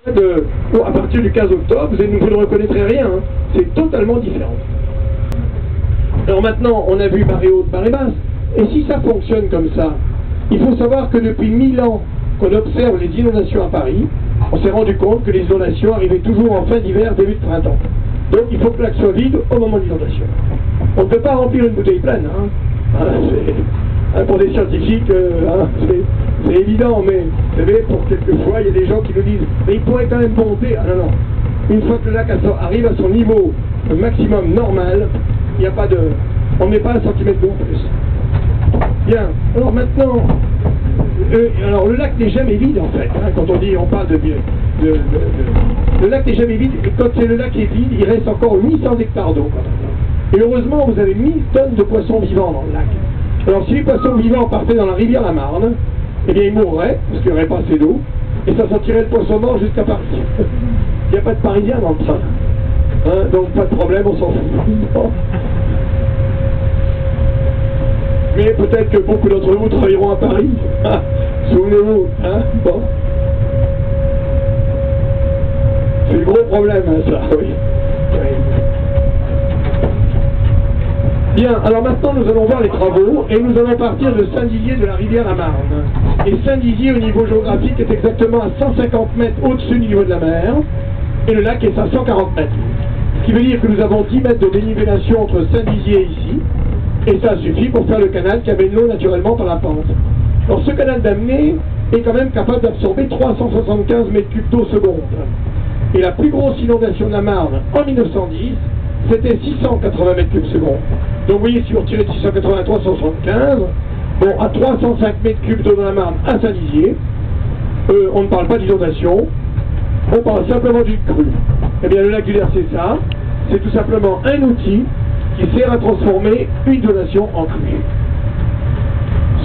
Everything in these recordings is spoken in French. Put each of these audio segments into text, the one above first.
À partir du 15 octobre, vous ne reconnaîtrez rien, hein. C'est totalement différent. Alors maintenant, on a vu marée haute, marée basse, et si ça fonctionne comme ça, il faut savoir que depuis 1000 ans qu'on observe les inondations à Paris, on s'est rendu compte que les inondations arrivaient toujours en fin d'hiver, début de printemps. Donc il faut que le lac soit vide au moment de l'inondation. On ne peut pas remplir une bouteille pleine, hein. Pour des scientifiques, c'est évident, mais vous savez, pour quelquefois, il y a des gens qui nous disent mais il pourrait quand même monter. Ah non, non. Une fois que le lac arrive à son niveau maximum normal, il n'y a pas de... on ne met pas un centimètre d'eau en plus. Bien, alors maintenant, alors le lac n'est jamais vide en fait, hein, quand on parle le lac n'est jamais vide, et quand le lac est vide, il reste encore 800 hectares d'eau. Et heureusement, vous avez 1000 tonnes de poissons vivants dans le lac. Alors si les poissons vivants partaient dans la rivière la Marne, eh bien ils mourraient, parce qu'il n'y aurait pas assez d'eau, et ça sentirait le poisson mort jusqu'à Paris. Il n'y a pas de Parisien dans le train. Hein, donc pas de problème, on s'en fout. Mais peut-être que beaucoup d'entre vous travailleront à Paris. Ah, souvenez-vous, hein, bon. C'est le gros problème, hein, ça, oui. Bien, alors maintenant nous allons voir les travaux, et nous allons partir de Saint-Dizier de la rivière la Marne. Et Saint-Dizier au niveau géographique est exactement à 150 mètres au-dessus du niveau de la mer, et le lac est à 140 mètres. Ce qui veut dire que nous avons 10 mètres de dénivellation entre Saint-Dizier et ici, et ça suffit pour faire le canal qui amène l'eau naturellement par la pente. Alors ce canal d'amener est quand même capable d'absorber 375 mètres cubes d'eau seconde. Et la plus grosse inondation de la Marne en 1910, c'était 680 mètres cubes seconde. Donc vous voyez, si vous retirez de 680 à 375, bon, à 305 mètres cubes d'eau dans la Marne à Saint-Dizier, on ne parle pas d'inondation, on parle simplement d'une crue. Eh bien le lac du Der, c'est ça, c'est tout simplement un outil qui sert à transformer une inondation en crue.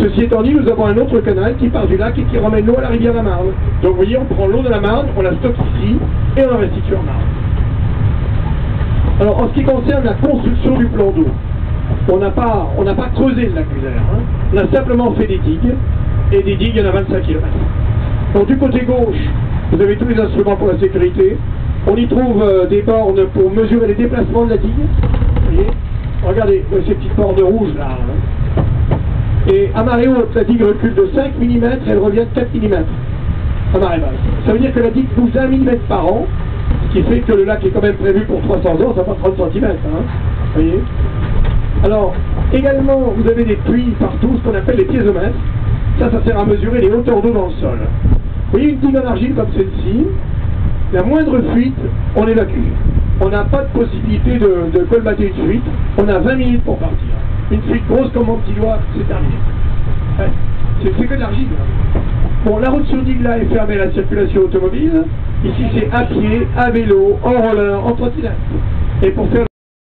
Ceci étant dit, nous avons un autre canal qui part du lac et qui ramène l'eau à la rivière la Marne. Donc vous voyez, on prend l'eau de la Marne, on la stocke ici, et on la restitue en Marne. Alors en ce qui concerne la construction du plan d'eau, on n'a pas creusé le lac du Der, hein. On a simplement fait des digues, et des digues, il y en a 25 km. Donc du côté gauche, vous avez tous les instruments pour la sécurité. On y trouve des bornes pour mesurer les déplacements de la digue. Vous voyez, regardez ces petites bornes rouges là. Hein. Et à marée haute, la digue recule de 5 mm, elle revient de 4 mm à marée basse. Ça veut dire que la digue pousse 1 mm par an, ce qui fait que le lac est quand même prévu pour 300 ans, ça fait 30 cm. Hein. Vous voyez. Alors, également, vous avez des puits partout, ce qu'on appelle les piézomètres. Ça sert à mesurer les hauteurs d'eau dans le sol. Vous voyez une digue en argile comme celle-ci, la moindre fuite, on évacue. On n'a pas de possibilité de colmater une fuite, on a 20 minutes pour partir. Une fuite grosse comme mon petit doigt, c'est terminé. Ouais. C'est que de l'argile. Bon, la route sur digue là est fermée à la circulation automobile. Ici c'est à pied, à vélo, en roller, en trottinette. Et pour faire